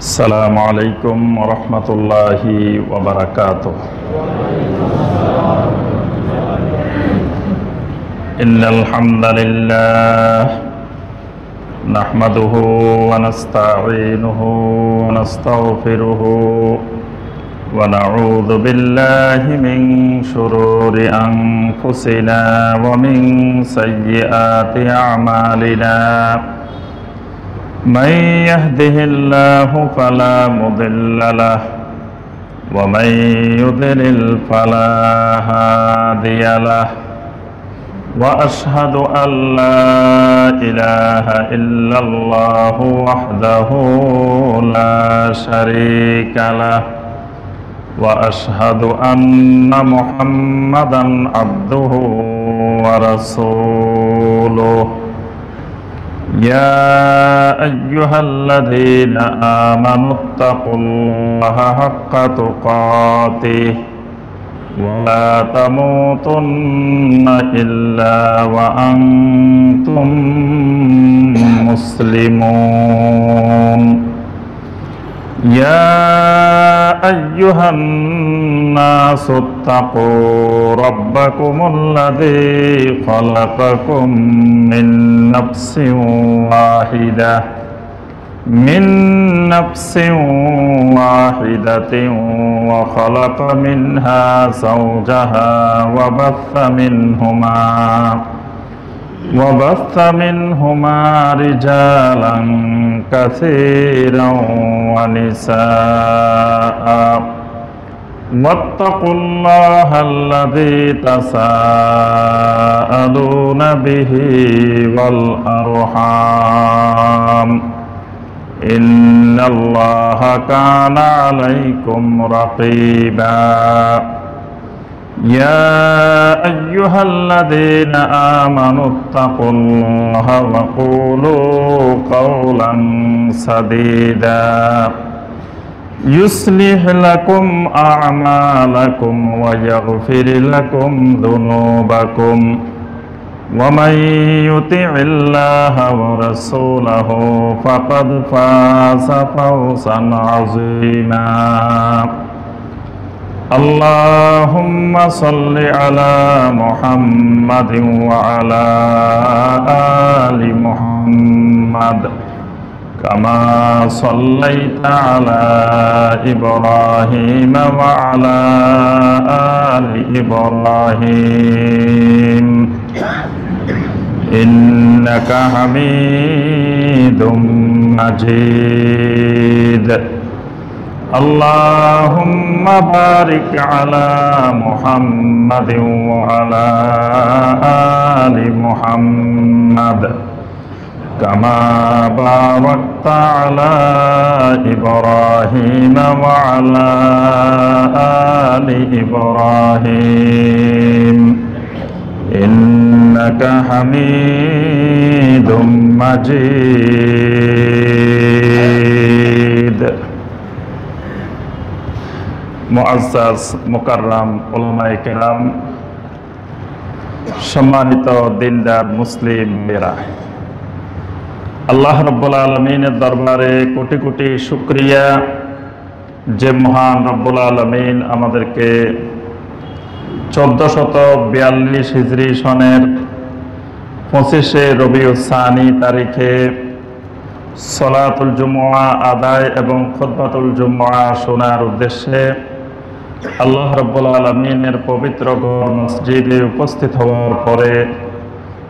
السلام عليكم ورحمة الله وبركاته. إن الحمد لله نحمده ونستعينه ونستغفره ونعوذ بالله من شرور أنفسنا ومن سيئات أعمالنا. من يهده الله فلا مضل له ومن يضلل فلا هادي له وأشهد أن لا إله إلا الله وحده لا شريك له وأشهد أن محمدا عبده ورسوله. يا أيها الذين آمنوا اتقوا الله حق تقاته ولا تموتن إلا وأنتم مسلمون. يا أيها الناس اتقوا ربكم الذي خلقكم من نفس واحدة وخلق منها زوجها وبث منهما رجالا كثيرا ونساء. واتقوا الله الذي تساءلون به والأرحام إن الله كان عليكم رقيبا. يا أيها الذين آمنوا اتقوا الله وقولوا قولا سديدا يصلح لكم أعمالكم ويغفر لكم ذنوبكم ومن يطع الله ورسوله فقد فاز فوزا عظيما. اللهم صل على محمد وعلى آل محمد كما صليت على إبراهيم وعلى آل إبراهيم إنك حميد مجيد. اللهم بارك على محمد وعلى آل محمد كما باركت على إبراهيم وعلى آل إبراهيم إنك حميد مجيد. মুআজ্জাজ মুকাররম উলামায়ে কেরাম, সম্মানিত দিনদার মুসলিম ভাইরা, আল্লাহ রাব্বুল আলামিনের দরবারে কোটি কোটি শুকরিয়া যে মহান রব্বুল আলামিন আমাদেরকে 1442 হিজরি সনের 25শে রবিউল সানি তারিখে সলাতুল জুমআ আদায় এবং খুতবাতুল জুমআ শোনার উদ্দেশ্যে আল্লাহ রাব্বুল আলামিনের পবিত্র ঘর মসজিদে উপস্থিত হওয়ার পরে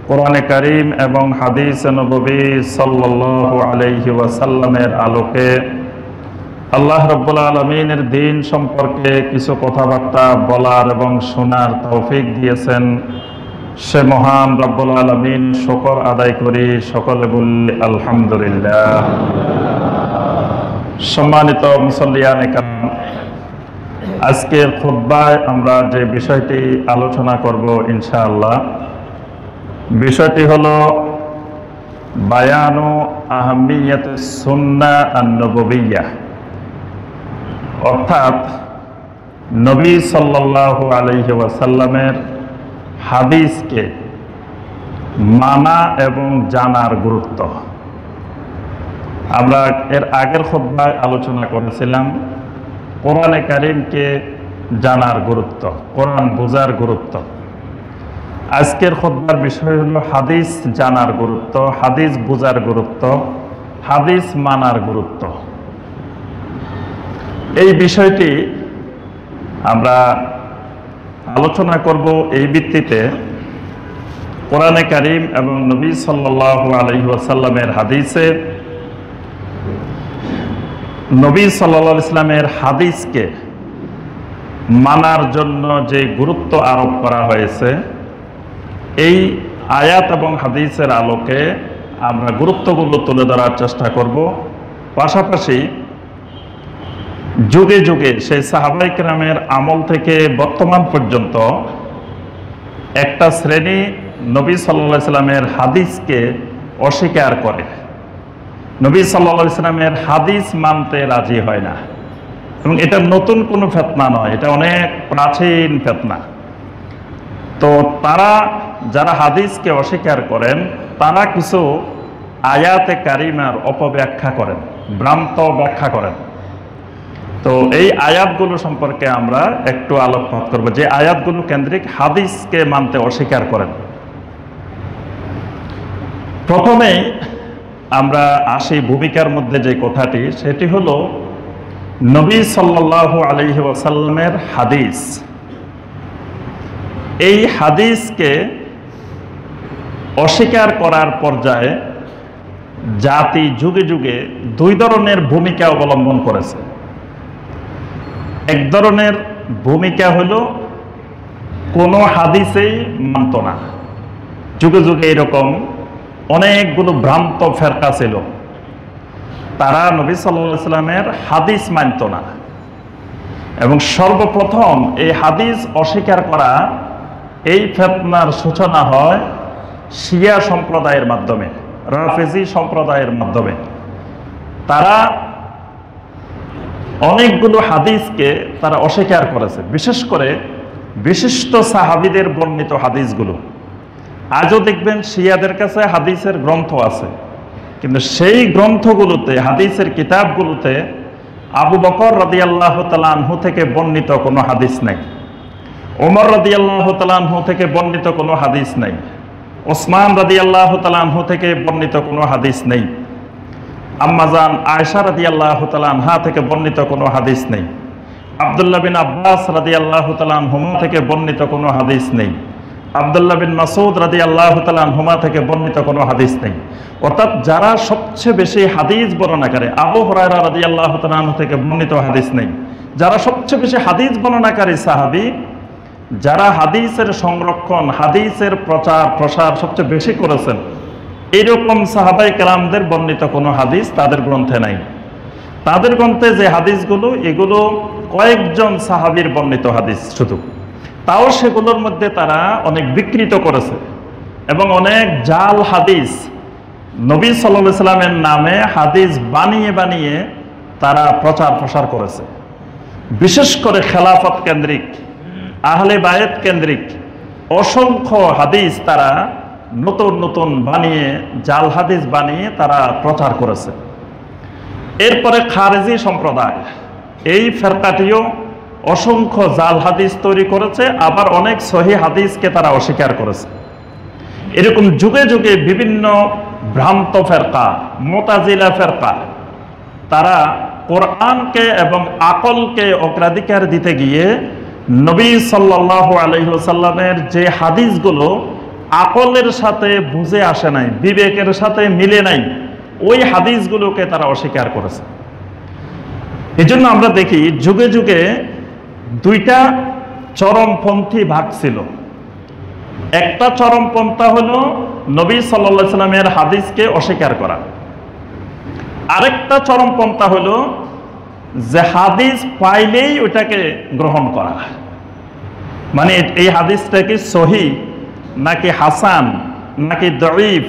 কোরআনে কারীম এবং হাদিস নববী সাল্লাল্লাহু আলাইহি ওয়াসাল্লামের আলোকে আল্লাহ রাব্বুল আলামিনের দ্বীন সম্পর্কে কিছু কথাবার্তা বলার এবং শোনার তৌফিক দিয়েছেন, সে মহান রব্বুল আলামিন শুকর আদায় করি, সকলে বলি আলহামদুলিল্লাহ। সম্মানিত মুসল্লিয়ানে কেরাম, আজকের খুতবায় আমরা যে বিষয়টি আলোচনা করব ইনশাআল্লাহ, বিষয়টি হলো বায়ানু আহমিয়াতুস সুন্নাহ আন-নববিয়্যাহ, অর্থাৎ নবী সাল্লাল্লাহু আলাইহি ওয়াসাল্লামের হাদিসকে মানা এবং জানার গুরুত্ব। আমরা এর আগের খুতবায় আলোচনা করেছিলাম কোরআনে কারীমকে জানার গুরুত্ব, কোরআন বোঝার গুরুত্ব। আজকের খুতবার বিষয় হলো হাদিস জানার গুরুত্ব, হাদিস বোঝার গুরুত্ব, হাদিস মানার গুরুত্ব। এই বিষয়টি আমরা আলোচনা করব এই ভিত্তিতে কোরআনে কারীম এবং নবী সাল্লাল্লাহু আলাইহি ওয়াসাল্লামের হাদিসে নবী সাল্লাল্লাহু আলাইহি ওয়াসাল্লামের হাদিসকে মানার জন্য যে গুরুত্ব আরোপ করা হয়েছে, এই আয়াত এবং হাদিসের আলোকে আমরা গুরুত্বগুলো তুলে ধরার চেষ্টা করব। পাশাপাশি যুগে যুগে সেই সাহাবায়ে কেরামের আমল থেকে বর্তমান পর্যন্ত একটা শ্রেণী নবী সাল্লাল্লাহু আলাইহি ওয়াসাল্লামের হাদিসকে অস্বীকার করে, নবী সাল্লাল্লাহু আলাইহি ওয়াসাল্লামের হাদিস মানতে রাজি হয় না। এবং এটা নতুন কোনো ফিতনা নয়, এটা অনেক প্রাচীন ফিতনা। তো তারা যারা হাদিসকে অস্বীকার করেন, তারা কিছু আয়াতে কারিমার অপব্যাখ্যা করেন, ভ্রান্ত ব্যাখ্যা করেন। তো এই আয়াতগুলো সম্পর্কে আমরা একটু আলোকপাত করব, যে আয়াতগুলো কেন্দ্রিক হাদিসকে মানতে অস্বীকার করেন। প্রথমেই আমরা আসি ভূমিকার মধ্যে যে কথাটি, সেটি হলো নবী সাল্লাল্লাহু আলাইহি ওয়াসাল্লামের হাদিস। এই হাদিসকে অস্বীকার করার পর্যায়ে জাতি যুগে যুগে দুই ধরনের ভূমিকা অবলম্বন করেছে। এক ধরনের ভূমিকা হলো কোনো হাদিসেই মানত না। যুগে যুগে এরকম অনেকগুলো ভ্রান্ত ফেরকা ছিল, তারা নবী সাল্লাল্লাহু আলাইহি ওয়াসাল্লামের হাদিস মানত না। এবং সর্বপ্রথম এই হাদিস অস্বীকার করা, এই ফিতনার সূচনা হয় শিয়া সম্প্রদায়ের মাধ্যমে, রাফেজি সম্প্রদায়ের মাধ্যমে। তারা অনেকগুলো হাদিসকে তারা অস্বীকার করেছে, বিশেষ করে বিশিষ্ট সাহাবীদের বর্ণিত হাদিসগুলো। আজও দেখবেন শিয়াদের কাছে হাদিসের গ্রন্থ আছে, কিন্তু সেই গ্রন্থগুলোতে, হাদিসের কিতাবগুলোতে আবু বকর রাদিয়াল্লাহু তাআলা আনহু থেকে বর্ণিত কোনো হাদিস নাই, ওমর রাদিয়াল্লাহু তাআলা আনহু থেকে বর্ণিত কোনো হাদিস নাই, ওসমান রাদিয়াল্লাহু তাআলা আনহু থেকে বর্ণিত কোনো হাদিস নেই, আম্মাজান আয়েশা রাদিয়াল্লাহু তাআলা আনহা থেকে বর্ণিত কোনো হাদিস নেই, আব্দুল্লাহ বিন আব্বাস রাদিয়াল্লাহু তাআলা আনহুমা থেকে বর্ণিত কোনো হাদিস নেই, আব্দুল্লাহ বিন মাসউদ রাদিয়াল্লাহু তাআলা আনহুমা থেকে বর্ণিত কোনো হাদিস নেই। অর্থাৎ যারা সবচেয়ে বেশি হাদিস বর্ণনা করে, আবু হুরায়রা রাদিয়াল্লাহু তাআলা আনহু থেকে বর্ণিত হাদিস নেই। যারা সবচেয়ে বেশি হাদিস বর্ণনাকারী সাহাবী, যারা হাদিসের সংরক্ষণ, হাদিসের প্রচার প্রসার সবচেয়ে বেশি করেছেন, এইরকম সাহাবায়ে কেরামদের বর্ণিত কোনো হাদিস তাদের গ্রন্থে নাই। তাদের গ্রন্থে যে হাদিসগুলো, এগুলো কয়েকজন সাহাবীর বর্ণিত হাদিস শুধু, তাও সেগুলোর মধ্যে তারা অনেক বিকৃত করেছে এবং অনেক জাল হাদিস, নবী সাল্লাল্লাহু আলাইহি ওয়াসাল্লামের নামে হাদিস বানিয়ে বানিয়ে তারা প্রচার প্রসার করেছে। বিশেষ করে খেলাফত কেন্দ্রিক, আহলে বায়েত কেন্দ্রিক অসংখ্য হাদিস তারা নতুন নতুন বানিয়ে, জাল হাদিস বানিয়ে তারা প্রচার করেছে। এরপরে খারেজি সম্প্রদায়, এই ফেরকাটিও অসংখ্য জাল হাদিস তৈরি করেছে, আবার অনেক সহিহ হাদিসকে তারা অস্বীকার করেছে। এরকম যুগে যুগে বিভিন্ন ভ্রান্ত ফেরকা, মুতাজিলা ফেরকা, তারা কোরআনকে এবং আকলকে অগ্রাধিকার দিতে গিয়ে নবী সাল্লাল্লাহু আলাইহি ওয়াসাল্লামের যে হাদিসগুলো আকলের সাথে বুঝে আসে নাই, বিবেকের সাথে মিলে নাই, ওই হাদিসগুলোকে তারা অস্বীকার করেছে। এই জন্য আমরা দেখি যুগে যুগে দুইটা চরমপন্থী ভাগ ছিল। একটা চরমপন্থা হলো নবী সাল্লাল্লাহু আলাইহি ওয়াসাল্লামের হাদিসকে অস্বীকার করা, আরেকটা চরমপন্থা হলো যে হাদিস পাইলেই ওইটাকে গ্রহণ করা। মানে এই হাদিসটা কি সহিহ নাকি হাসান নাকি দঈফ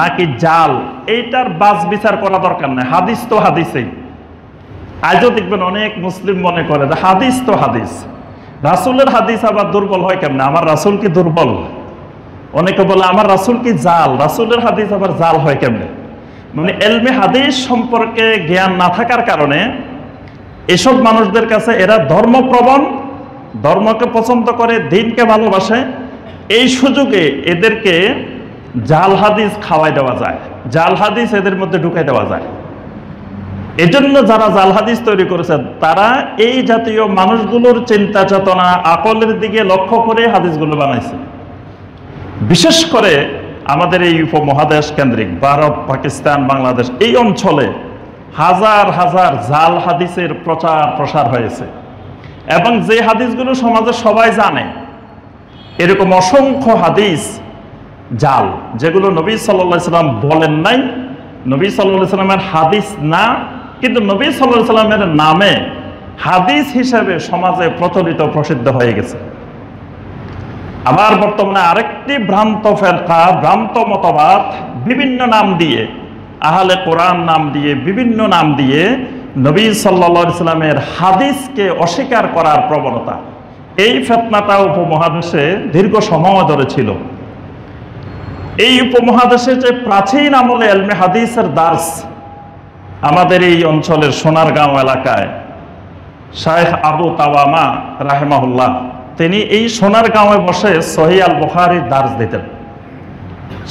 নাকি জাল, এইটার বাছ বিচার করা দরকার নাই, হাদিস তো হাদিসেই। আজও দেখবেন অনেক মুসলিম মনে করে যে হাদিস তো হাদিস, রাসূলের হাদিস আবার দুর্বল হয় কেমনে, আমার রাসূল কি দুর্বল? অনেকে বলে আমার রাসূল কি জাল, রাসূলের হাদিস আবার জাল হয় কেমনে? মানে এলমে হাদিস সম্পর্কে জ্ঞান না থাকার কারণে এসব মানুষদের কাছে এরা ধর্মপ্রবণ, ধর্মকে পছন্দ করে, দিনকে ভালোবাসে। এই সুযোগে এদেরকে জাল হাদিস খাওয়াই দেওয়া যায়, জাল হাদিস এদের মধ্যে ঢুকাই দেওয়া যায়। এজন্য যারা জাল হাদিস তৈরি করেছে তারা এই জাতীয় মানুষগুলোর চিন্তা চেতনা আকলের দিকে লক্ষ্য করে হাদিসগুলো বানাইছে। বিশেষ করে আমাদের এই উপমহাদেশ কেন্দ্রিক ভারত, পাকিস্তান, বাংলাদেশ এই অঞ্চলে হাজার হাজার জাল হাদিসের প্রচার প্রসার হয়েছে, এবং যে হাদিসগুলো সমাজে সবাই জানে এরকম অসংখ্য হাদিস জাল, যেগুলো নবী সাল্লাল্লাহু আলাইহি সাল্লাম বলেন নাই, নবী সাল্লাল্লাহু আলাইহি সাল্লামের হাদিস না, কিন্তু নবী সাল্লাল্লাহু আলাইহি সাল্লামের নামে হাদিস হিসেবে সমাজে প্রচলিত প্রসিদ্ধ হয়ে গেছে। আবার বর্তমানে আরেকটি ভ্রান্ত ফেরকা, ভ্রান্ত মতবাদ বিভিন্ন নাম দিয়ে, আহলে কোরআন নাম দিয়ে, বিভিন্ন নাম দিয়ে নবী সাল্লাল্লাহু আলাইহি সাল্লামের হাদিসকে অস্বীকার করার প্রবণতা, এই ফিতনাটা উপমহাদেশে দীর্ঘ সময় ধরে ছিল। এই উপমহাদেশে যে প্রাচীন আমলে ইলমে হাদিসের দার্স আমাদের এই অঞ্চলের সোনারগাঁও এলাকায় শাইখ আবু তাওয়ামা রাহিমাহুল্লাহ, তিনি এই সোনারগাঁওয়ে বসে সহিহ আল বুখারীর দার্স দিতেন।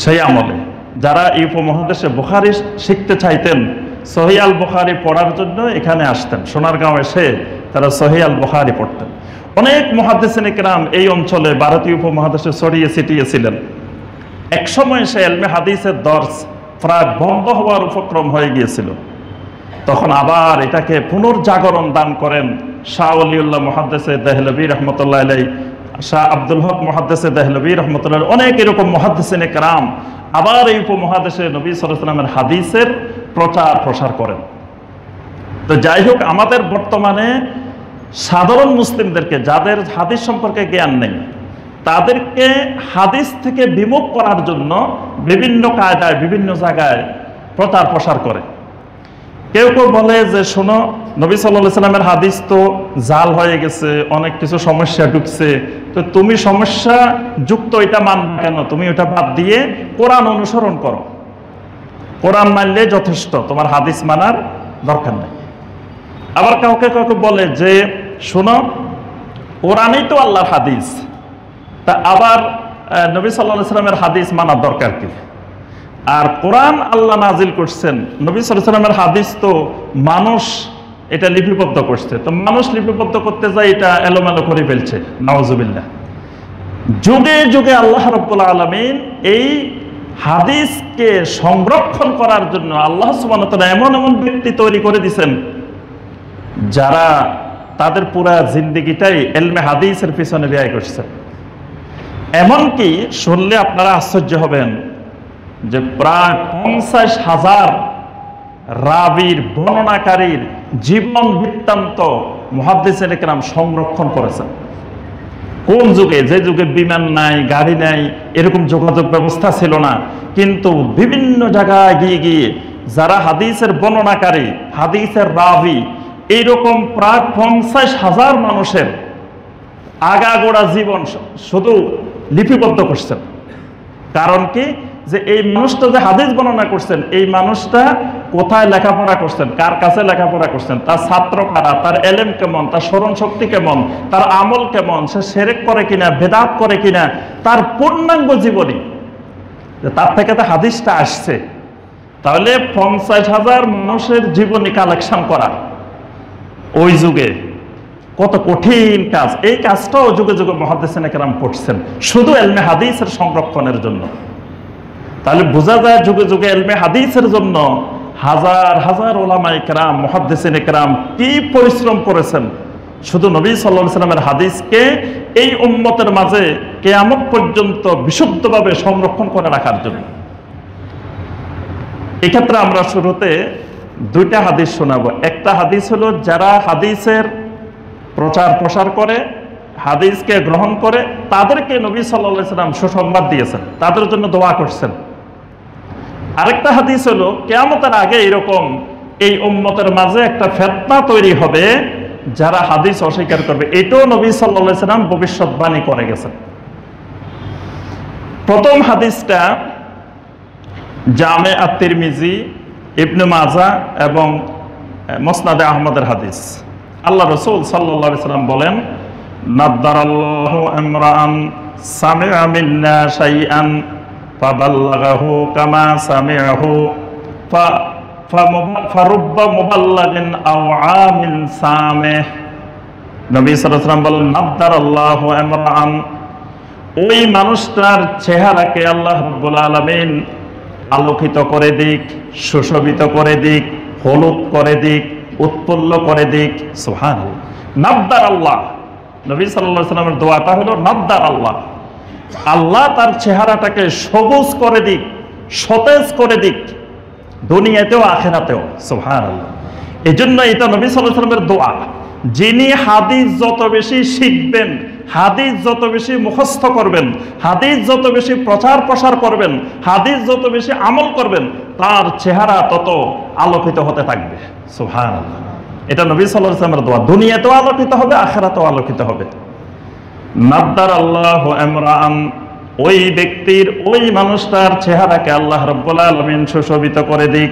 সেই আমলে যারা এই উপমহাদেশে বুখারী শিখতে চাইতেন, সহিহ আল বুখারী পড়ার জন্য এখানে আসতেন, সোনারগাঁও এসে তারা সহিহ আল বুখারী পড়তেন। অনেক মুহাদ্দিসিনে কেরাম এই অঞ্চলে ভারতীয় উপমহাদেশে ছড়িয়ে ছিটিয়ে ছিলেন। একসময় সে ইলমে হাদিসের দর্স প্রায় বন্ধ হওয়ার উপক্রম হয়ে গিয়েছিল। তখন আবার এটাকে পুনর্জাগরণ দান করেন শাহ ওলিউল্লাহ মুহাদ্দিসে দেহলভী রহমতুল্লাহ আলাইহি, শাহ আব্দুল হক মুহাদ্দিসে দেহলভী রহমতুল্লাহ, অনেক এরকম মুহাদ্দিসিনে কেরাম আবার এই উপমহাদেশে নবী সাল্লাল্লাহু আলাইহি ওয়াসাল্লামের হাদিসের প্রচার প্রসার করেন। তো যাই হোক, আমাদের বর্তমানে সাধারণ মুসলিমদেরকে, যাদের হাদিস সম্পর্কে জ্ঞান নেই, তাদেরকে হাদিস থেকে বিমুখ করার জন্য বিভিন্ন কায়দায় বিভিন্ন জায়গায় প্রচার প্রসার করে। কেউ কেউ বলে যে শোনো, নবী সাল্লাল্লাহু আলাইহি ওয়াসাল্লামের হাদিস তো জাল হয়ে গেছে, অনেক কিছু সমস্যা ঢুকছে, তো তুমি সমস্যা যুক্ত এটা মানবে কেন? তুমি ওটা বাদ দিয়ে কোরআন অনুসরণ করো, কোরআন মানলে যথেষ্ট, তোমার হাদিস মানার দরকার নেই। আবার কাউকে কাউকে বলে যে শোনো, কোরআনই তো আল্লাহর হাদিস, তা আবার নবী সাল্লাল্লাহু আলাইহি ওয়াসাল্লামের হাদিস মানার দরকার কি? আর কোরআন আল্লাহ নাজিল করছেন, নবী সাল্লাল্লাহু আলাইহি ওয়াসাল্লামের হাদিস তো মানুষ এটা লিপিবদ্ধ করছে, তো মানুষ লিপিবদ্ধ করতে যায় এটা এলোমেলো করে ফেলছে, নাউজুবিল্লাহ। যুগে যুগে আল্লাহ রাব্বুল আলামিন এই হাদিসকে সংরক্ষণ করার জন্য আল্লাহ সুবহানাহু ওয়া তাআলা এমন এমন ব্যক্তি তৈরি করে দিয়েছেন যারা তাদের পুরা জিন্দেগিটাই ইলমে হাদিসের পিছনে ব্যয় করছে। এমনকি শুনলে আপনারা আশ্চর্য হবেন যে প্রায় 50,000 রাবির, বর্ণনাকারীর জীবন বৃত্তান্ত মুহাদ্দিসিনে কেরাম সংরক্ষণ করেছেন। কোন যুগে? যে যুগে বিমান নাই, গাড়ি নাই, এরকম যোগাযোগ ব্যবস্থা ছিল না, কিন্তু বিভিন্ন জায়গায় গিয়ে গিয়ে যারা হাদিসের বর্ণনাকারী, হাদিসের রাবি, এইরকম প্রায় 50,000 মানুষের আগাগোড়া জীবন শুধু লিপিবদ্ধ করছেন। কারণ কি? যে এই মানুষটা যে হাদিস বর্ণনা করছেন, এই মানুষটা কোথায় লেখাপড়া করছেন, কার কাছে লেখাপড়া করছেন, তার ছাত্র কারা, তার এলেম কেমন, তার স্মরণ শক্তি কেমন, তার আমল কেমন, সে শিরক করে কিনা, বেদাত করে কিনা, তার পূর্ণাঙ্গ জীবনী, তার থেকে তো হাদিসটা আসছে। তাহলে 50,000 মানুষের জীবনী কালেকশন করা ওই যুগে কত কঠিন কাজ। এই কাজটাও যুগে যুগে মুহাদ্দিসিনে কেরাম করছেন শুধু ইলমে হাদিসের সংরক্ষণের জন্য। তাহলে বোঝা যায় যুগে যুগে ইলমে হাদিসের জন্য হাজার হাজার উলামায়ে কেরাম, মুহাদ্দিসিনে কেরাম কি পরিশ্রম করেছেন শুধু নবী সাল্লাল্লাহু আলাইহি ওয়াসাল্লামের হাদিসকে এই উম্মতের মাঝে কিয়ামত পর্যন্ত বিশুদ্ধভাবে সংরক্ষণ করে রাখার জন্য। এক্ষেত্রে আমরা শুরুতে দুইটা হাদিস শোনাবো। একটা হাদিস হলো যারা হাদিসের প্রচার প্রসার করে, হাদিসকে গ্রহণ করে, তাদেরকে নবী সাল্লাল্লাহু আলাইহি ওয়াসাল্লাম সুসংবাদ দিয়েছেন, তাদের জন্য দোয়া করছেন। আরেকটা হাদিস হলো কিয়ামতের আগে এরকম এই উম্মতের মাঝে একটা ফিতনা তৈরি হবে, যারা হাদিস অস্বীকার করবে। এটাও নবী সাল্লাল্লাহু আলাইহি ওয়াসাল্লাম ভবিষ্যৎবাণী করে গেছেন। প্রথম হাদিসটা জামে আত-তিরমিজি ইবনে মাজাহ এবং মুসনাদে আহমদের হাদিস। আল্লাহ রাসূল সাল্লাল্লাহু আলাইহি ওয়াসাল্লাম বলেন, নাদ্দারাল্লাহু ইমরাআন সামিআ মিন্না শাইআন ফাবাল্লাগাহু কামা সামিআহু ফারুব্বা মুবাল্লাগিন আও আমিন সামিহ। নবী সাল্লাল্লাহু আলাইহি ওয়াসাল্লাম বলেন, নাদ্দারাল্লাহু ইমরাআন, ওই মানুষটার চেহারাকে আল্লাহ রাব্বুল আলামিন আলোকিত করে দিক, সুশোভিত করে দিক, হলুদ করে দিক, উৎফুল্ল করে দিক। সুবহানাল্লাহ। নাদ্দার আল্লাহ, নবী সাল্লাল্লাহু আলাইহি ওয়াসাল্লামের দোয়াটা হলো নাদ্দার আল্লাহ, আল্লাহ তার চেহারাটাকে সবুজ করে দিক, সতেজ করে দিক, দুনিয়াতেও আখিরাতেও। সুবহানাল্লাহ। এজন্য এটা নবী সাল্লাল্লাহু আলাইহি ওয়াসাল্লামের দোয়া। যিনি হাদিস যত বেশি শিখবেন, হাদিস যত বেশি মুখস্থ করবেন, হাদিস যত বেশি প্রচার প্রসার করবেন, হাদিস যত বেশি আমল করবেন, তার চেহারা তত আলোকিত হতে থাকবে। সুবহানাল্লাহ। এটা নবী সাল্লাল্লাহু আলাইহি ওয়াসাল্লামের দোয়া। দুনিয়াতেও আলোকিত হবে, আখিরাতেও আলোকিত হবে। নাদ্দার আল্লাহু ইমরাআন, ওই ব্যক্তির, ওই মানুষটার চেহারাকে আল্লাহ রাব্বুল আলামিন সুশোভিত করে দিক।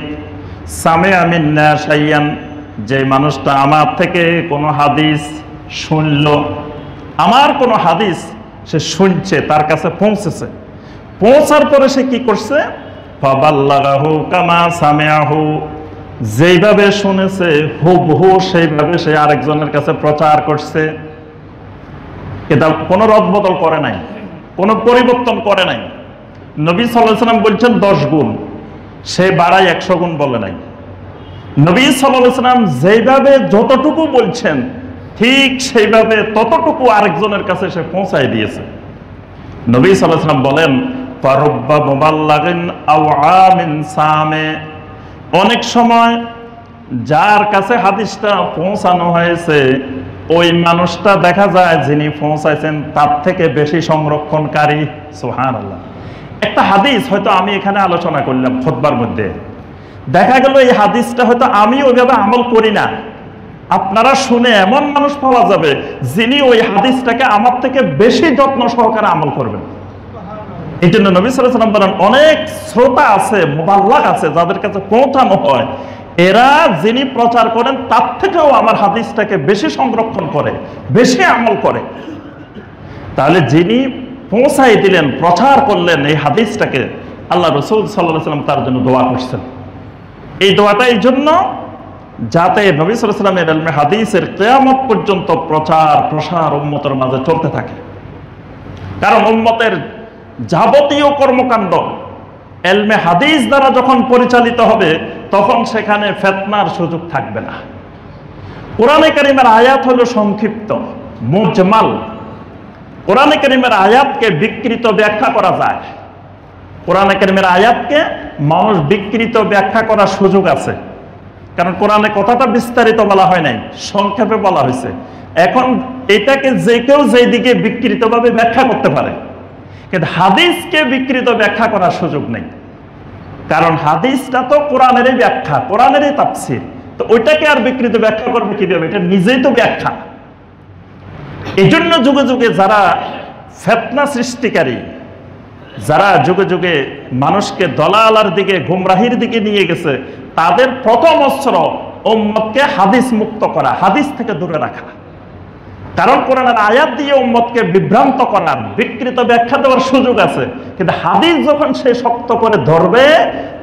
সামিআ মিন্না শাইআন, যে মানুষটা আমার থেকে কোনো হাদিস শুনল, আমার কোনো হাদিস সে শুনছে, তার কাছে পৌঁছেছে, পৌঁছার পরে সে কি করছে, ফাবাল্লাগাহু কামা সামিআহু, যেইভাবে শুনেছে হুবহু সেইভাবে সে আরেকজনের কাছে প্রচার করছে। এটা কোনো রদবদল করে নাই, কোনো পরিবর্তন করে নাই। নবী সাল্লাল্লাহু আলাইহি ওয়াসাল্লাম বলছেন 10 গুণ, সে বাড়ায় 100 গুণ বলে নাই। নবী সাল্লাল্লাহু আলাইহি ওয়াসাল্লাম যেইভাবে যতটুকু বলছেন ঠিক সেইভাবে ততটুকু আরেকজনের কাছে সে পৌঁছায় দিয়েছে। নবী সাল্লাল্লাহু আলাইহি ওয়াসাল্লাম বলেন, ফারুব্বা মুবাল্লাগিন আও আমিন সামে, অনেক সময় যার কাছে হাদিসটা পৌঁছানো হয়েছে ওই মানুষটা দেখা যায় যিনি পৌঁছাইছেন তার থেকে বেশি সংরক্ষণকারী। সুবহানাল্লাহ। একটা হাদিস হয়তো আমি এখানে আলোচনা করলাম খুতবার মধ্যে, দেখা গেল এই হাদিসটা হয়তো আমি ওইভাবে আমল করি না, আপনারা শুনে এমন মানুষ পাওয়া যাবে যিনি ওই হাদিসটাকে আমার থেকে বেশি যত্ন সহকারে আমল করবেন। এই জন্য নবী সাল্লাল্লাহু আলাইহি ওয়াসাল্লাম বলেন, অনেক শ্রোতা আছে, মুবাল্লাগ আছে, যাদের কাছে পৌঁছানো হয়, এরা যিনি প্রচার করেন তার থেকেও আমার হাদিসটাকে বেশি সংরক্ষণ করে, বেশি আমল করে। তাহলে যিনি পৌঁছাই দিলেন, প্রচার করলেন এই হাদিসটাকে, আল্লাহ রাসূল সাল্লাল্লাহু আলাইহি ওয়াসাল্লাম তার জন্য দোয়া করছেন। এই দোয়াটা এই জন্য যাতে নবী সাল্লাল্লাহু আলাইহি ওয়াসাল্লামের ইলমে হাদিসের কিয়ামত পর্যন্ত প্রচার প্রসার উম্মতের মাঝে চলতে থাকে। কারণ উম্মতের যাবতীয় কর্মকাণ্ড ইলমে হাদিস দ্বারা যখন পরিচালিত হবে তখন সেখানে ফিতনার সুযোগ থাকবে না। কোরআনে কারীমের আয়াত হলো সংক্ষিপ্ত, মুজমাল। কোরআনে কারীমের আয়াতকে বিকৃত ব্যাখ্যা করা যায়। কোরআনে কারীমের আয়াতকে মানুষ বিকৃত ব্যাখ্যা করার সুযোগ আছে, কারণ কোরআনে কথাটা বিস্তারিত বলা হয় নাই, সংক্ষেপে বলা হয়েছে। এখন এটাকে যে কেউ যেই দিকে বিকৃতভাবে ব্যাখ্যা করতে পারে, কিন্তু হাদিসকে বিকৃত ব্যাখ্যা করার সুযোগ নেই, কারণ হাদিসটা তো কোরআনেরই ব্যাখ্যা, কোরআনেরই তাফসীর। তো ওইটাকে আর বিকৃত ব্যাখ্যা করবে কিভাবে? এটা নিজেই তো ব্যাখ্যা। এই জন্য যুগে যুগে যারা ফিতনা সৃষ্টিকারী, যারা যুগে যুগে মানুষকে দলালার দিকে, গুমরাহির দিকে নিয়ে গেছে, তাদের প্রথম অস্ত্র উম্মতকে হাদিস মুক্ত করা, হাদিস থেকে দূরে রাখা। কারণ কোরআনের আয়াত দিয়ে উম্মতকে বিভ্রান্ত করার, বিকৃত ব্যাখ্যা দেওয়ার সুযোগ আছে, কিন্তু হাদিস যখন সে শক্ত করে ধরবে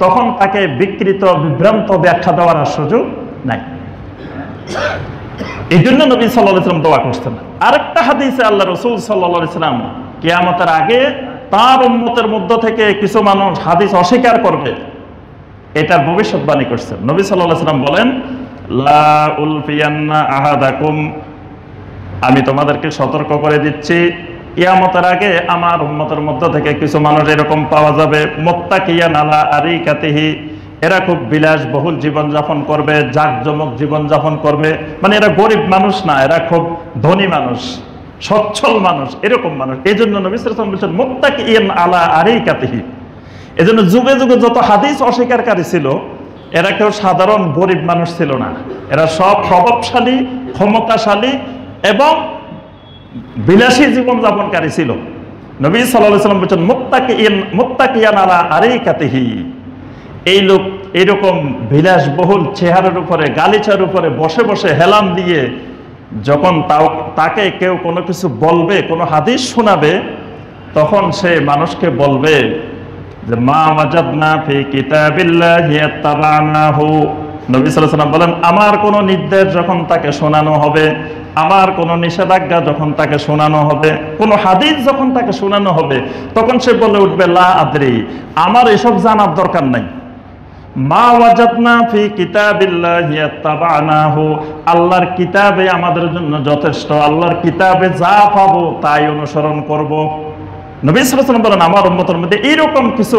তখন তাকে বিকৃত বিভ্রান্ত ব্যাখ্যা দেওয়ার সুযোগ নাই। এই জন্য নবী সাল্লাল্লাহু আলাইহি ওয়াসাল্লাম দোয়া করছেন। আরেকটা হাদিসে আল্লাহ রাসূল সাল্লাল্লাহু আলাইহি ওয়াসাল্লাম কিয়ামতের আগে তার উম্মতের মধ্য থেকে কিছু মানুষ হাদিস অস্বীকার করবে, এটার ভবিষ্যৎবাণী করছেন। নবী সাল্লাল্লাহু আলাইহি ওয়াসাল্লাম বলেন, লা উলফিয়ান্না আহাদাকুম, আমি তোমাদেরকে সতর্ক করে দিচ্ছি, কিয়ামতের আগে আমার উম্মতের মধ্য থেকে কিছু মানুষ এরকম পাওয়া যাবে, মুত্তাকিয়ান আলা আরিকাতিহি, এরা খুব বিলাসবহুল জীবনযাপন করবে, জাঁকজমক জীবনযাপন করবে, মানে এরা গরিব মানুষ না, এরা খুব ধনী মানুষ, সচ্ছল মানুষ, এরকম মানুষ। এই জন্য নবী সাল্লাল্লাহু আলাইহি ওয়াসাল্লাম বলছেন মুত্তাকিয়ান আলা আরিকাতিহি। এই জন্য যুগে যুগে যত হাদিস অস্বীকারী ছিল এরা কেউ সাধারণ গরিব মানুষ ছিল না, এরা সব প্রভাবশালী, ক্ষমতাশালী এবং বিলাসী জীবনযাপনকারী ছিল। নবী সাল্লাল্লাহু আলাইহি ওয়াসাল্লাম বলছেন মুত্তাকিয়ান আলা আরিকাতিহি, এইরকম বিলাসবহুল চেহারার উপরে, গালিচার উপরে বসে বসে হেলান দিয়ে যখন তাকে কেউ কোনো কিছু বলবে, কোনো হাদিস শোনাবে, তখন সে মানুষকে বলবে যে মা ওয়াজাদনা ফি কিতাবিল্লাহি ইত্তাবানাহু। নবী সাল্লাল্লাহু আলাইহি ওয়াসাল্লাম বলেন, আমার কোনো নির্দেশ যখন তাকে শোনানো হবে, আমার কোনো নিষেধাজ্ঞা যখন তাকে শোনানো হবে, কোনো হাদিস যখন তাকে শোনানো হবে, তখন সে বলে উঠবে লা আদরি, আমার এসব জানার দরকার নাই। মা ওয়াজাদনা ফি কিতাবিল্লাহি ইত্তাবানাহু, আল্লাহর কিতাবে আমাদের জন্য যথেষ্ট, আল্লাহর কিতাবে যা পাবো তাই অনুসরণ করব। নবী সাল্লাল্লাহু আলাইহি ওয়াসাল্লাম বলেন, আমার উম্মতের মধ্যে এরকম কিছু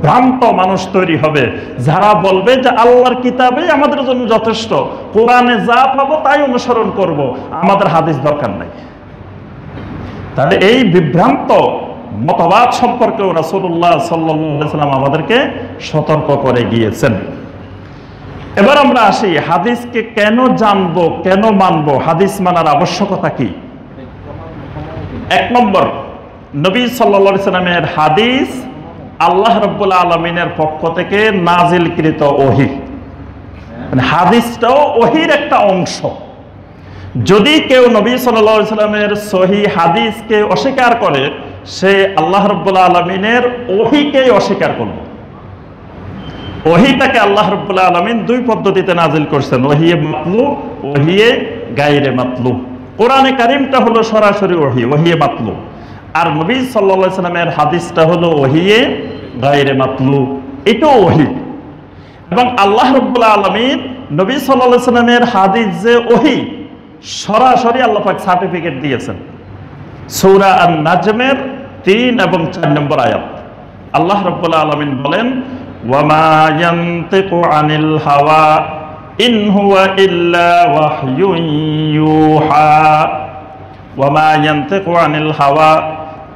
ভ্রান্ত মানুষ তৈরি হবে যারা বলবে যে আল্লাহর কিতাবে আমাদের জন্য যথেষ্ট, কোরআনে যা পাবো তাই অনুসরণ করব, আমাদের হাদিস দরকার নাই। তাহলে এই বিভ্রান্ত মতবাদ সম্পর্কেও রাসূলুল্লাহ সাল্লাল্লাহু আলাইহি ওয়াসাল্লাম আমাদেরকে সতর্ক করে গিয়েছেন। এবার আমরা আসি, হাদিসকে কেন জানবো, কেন মানবো, হাদিস মানার আবশ্যকতা কি? এক নম্বর, নবী সাল্লাল্লাহু আলাইহি সাল্লামের হাদিস আল্লাহ রাব্বুল আলামিনের পক্ষ থেকে নাজিলকৃত ওহী, মানে হাদিসটাও ওহীর একটা অংশ। যদি কেউ নবী সাল্লাল্লাহু আলাইহি সাল্লামের সহিহ হাদিসকে অস্বীকার করে, সে আল্লাহ রাব্বুল আলামিনের ওহীকে অস্বীকার করবে। ওহীটাকে আল্লাহ রাব্বুল আলামিন দুই পদ্ধতিতে নাজিল করছেন, ওহিয়ে মাতলুব, ওহিয়ে গায়রে মাতলুব। কোরআনে কারীমটা হলো সরাসরি ওহী, ওহিয়ে মাতলুব। আর নবী সাল্লাল্লাহু আলাইহি সাল্লামের হাদিসটা হলো ওহিয়ে গায়রে মাতলুব, এটাও ওহী। এবং আল্লাহ রাব্বুল আলামিন নবী সাল্লাল্লাহু আলাইহি সাল্লামের হাদিস যে ওহী, সরাসরি আল্লাহ পাক সার্টিফিকেট দিয়েছেন। সূরা আন-নাজমের 3 এবং 4 নম্বর আয়াত আল্লাহ রাব্বুল আলামিন বলেন, ওয়ামা ইয়ানতিকু আনিল হাওয়া ইন হুয়া ইল্লা ওয়াহয়ুন ইউহা। ওয়ামা ইয়ানতিকু আনিল হাওয়া,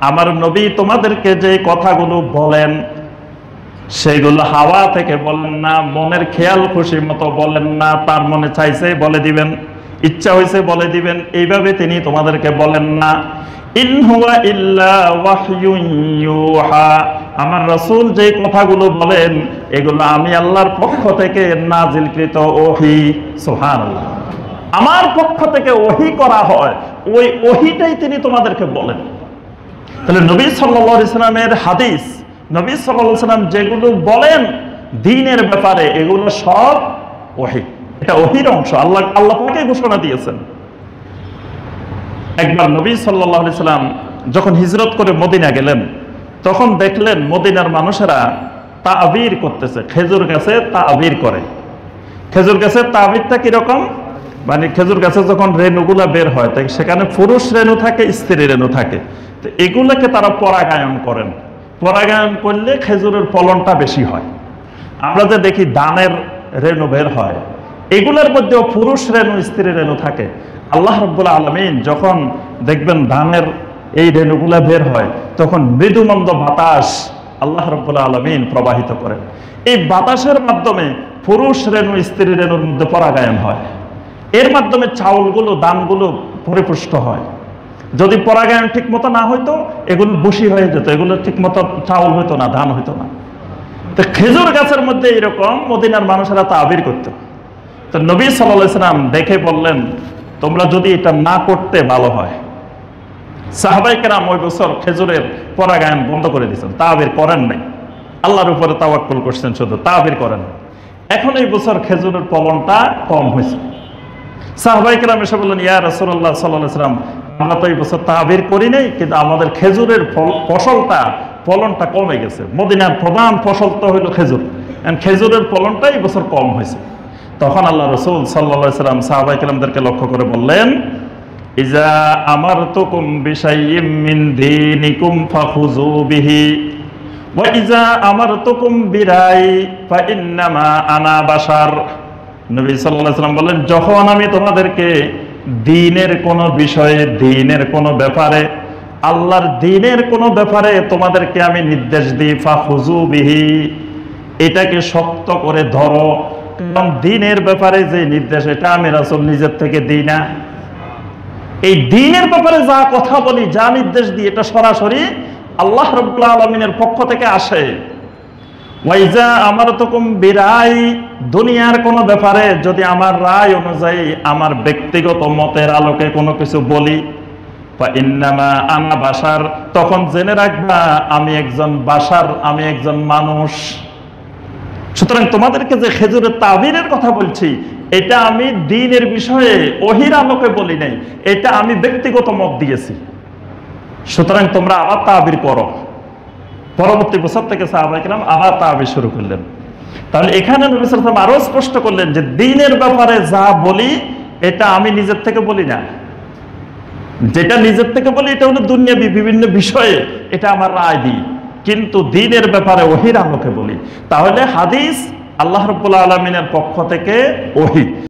আমার নবী তোমাদেরকে যে কথাগুলো বলেন সেগুলো হাওয়া থেকে বলেন না, মনের খেয়াল খুশি মতো বলেন না, তার মনে চাইছে বলে দিবেন, ইচ্ছা হয়েছে বলে দিবেন, এইভাবে তিনি তোমাদেরকে বলেন না। ইন হুয়া ইল্লা ওয়াহয়ুন ইউহা, আমার রাসূল যে কথাগুলো বলেন এগুলো আমি আল্লাহর পক্ষ থেকে নাজিলকৃত ওহী। সুবহানাল্লাহ, আমার পক্ষ থেকে ওহী করা হয়, ওই ওহীটাই তিনি তোমাদেরকে বলেন। তাহলে নবী সাল্লাল্লাহু আলাইহি সাল্লামের হাদিস, নবী সাল্লাল্লাহু আলাইহি সাল্লাম যেগুলো বলেন দ্বীনের ব্যাপারে, এগুলো সব ওহী, এটা ওহীর অংশ। আল্লাহ পাকে ঘোষণা দিয়েছেন। একবার নবী সাল্লাল্লাহু আলাইহি সাল্লাম যখন হিজরত করে মদিনা গেলেন, তখন দেখলেন মদিনার মানুষেরা তাবির করতেছে, খেজুর গাছে তাবির করে। খেজুর গাছের তাবিরটা কিরকম, মানে খেজুর গাছে যখন রেণুগুলা বের হয়, তাই সেখানে পুরুষ রেণু থাকে, স্ত্রী রেণু থাকে, তো এগুলোকে তারা পরাগায়ন করেন। পরাগায়ন করলে খেজুরের ফলনটা বেশি হয়। আমরা যে দেখি ধানের রেণু বের হয়, এগুলোর মধ্যেও পুরুষ রেণু, স্ত্রী রেণু থাকে। আল্লাহ রাব্বুল আলামিন যখন দেখবেন ধানের এই রেণুগুলা বের হয়, তখন মৃদুমন্দ বাতাস আল্লাহ রাব্বুল আলামিন প্রবাহিত করেন। এই বাতাসের মাধ্যমে পুরুষ রেণু, স্ত্রী রেণুর মধ্যে পরাগায়ন হয়। এর মাধ্যমে চাউলগুলো, ধানগুলো পরিপুষ্ট হয়। যদি পরাগায়ন ঠিক মতো না হইতো, এগুলো বসি হয়ে যেত, এগুলো ঠিক মতো চাউল হইতো না, ধান হইতো না। তো খেজুর গাছের মধ্যে এরকম মদিনার মানুষেরা তাবির করত। তো নবী সাল্লাল্লাহু আলাইহি সাল্লাম দেখে বললেন, তোমরা যদি এটা না করতে ভালো হয়। সাহাবায়ে কেরাম ওই বছর খেজুরের পরাগায়ন বন্ধ করে দিয়েছেন, তাবির করেন নাই, আল্লাহর উপরে তাওয়াক্কুল করছেন, শুধু তাবির করেন। এখন এই বছর খেজুরের ফলনটা কম হয়েছে। সাহাবায়ে কেরাম এসে বললেন, ইয়া রাসূলুল্লাহ সাল্লাল্লাহু আলাইহি ওয়াসাল্লাম, আমরা তো এই বছর তাবির করি নাই, কিন্তু আমাদের খেজুরের ফলনটা কমে গেছে। মদিনার প্রধান ফসল তো হইল খেজুর, খেজুরের ফলনটা এই বছর কম হয়েছে। তখন আল্লাহ রাসূল সাল্লাল্লাহু আলাইহি ওয়াসাল্লাম সাহাবায়ে কেরামদেরকে লক্ষ্য করে বললেন, ইজা আমারতুকুম বিশাইইম মিন দীনিকুম ফাখুযু বিহি ওয়া ইজা আমারতুকুম বিরাই ফাইন্নামা আনা বাশার। নবী সাল্লাল্লাহু আলাইহি ওয়াসাল্লাম বললেন, যখন আমি তোমাদেরকে দ্বীনের কোনো বিষয়ে, দ্বীনের কোনো ব্যাপারে, আল্লাহর দ্বীনের কোনো ব্যাপারে তোমাদেরকে আমি নির্দেশ দিই, ফাখুযু বিহি, এটাকে শক্ত করে ধরো। কারণ দ্বীনের ব্যাপারে যে নির্দেশ, এটা আমি রাসূল নিজের থেকে দিই না। এই দ্বীনের ব্যাপারে যা কথা বলি, যা নির্দেশ দিই, এটা সরাসরি আল্লাহ রাব্বুল আলামিনের পক্ষ থেকে আসে। ওয়াইজা আমারতুকুম বিরাই, দুনিয়ার কোনো ব্যাপারে যদি আমার রায় অনুযায়ী আমার ব্যক্তিগত মতের আলোকে কোনো কিছু বলি, ইন্নামা আনা বাশার, তখন জেনে রাখবা আমি একজন বাশার, আমি একজন মানুষ। সুতরাং তোমাদেরকে যে খেজুরের তাবিরের কথা বলছি, এটা আমি দ্বীনের বিষয়ে ওহীর আলোকে বলি নাই, এটা আমি ব্যক্তিগত মত দিয়েছি। সুতরাং তোমরা আবার তাবির করো। পরবর্তী বছর থেকে সাহাবায়ে কেরাম আবার তাবির শুরু করলেন। তাহলে এখানে নবী সাল্লাল্লাহু আলাইহি ওয়াসাল্লাম আরো স্পষ্ট করলেন যে দ্বীনের ব্যাপারে যা বলি এটা আমি নিজের থেকে বলি না, যেটা নিজের থেকে বলি এটা হলো দুনিয়াবি বিভিন্ন বিষয়ে এটা আমার রায় দিই, কিন্তু দ্বীনের ব্যাপারে ওহীর আলোকে বলি। তাহলে হাদিস আল্লাহ রাব্বুল আলামিনের পক্ষ থেকে ওহী।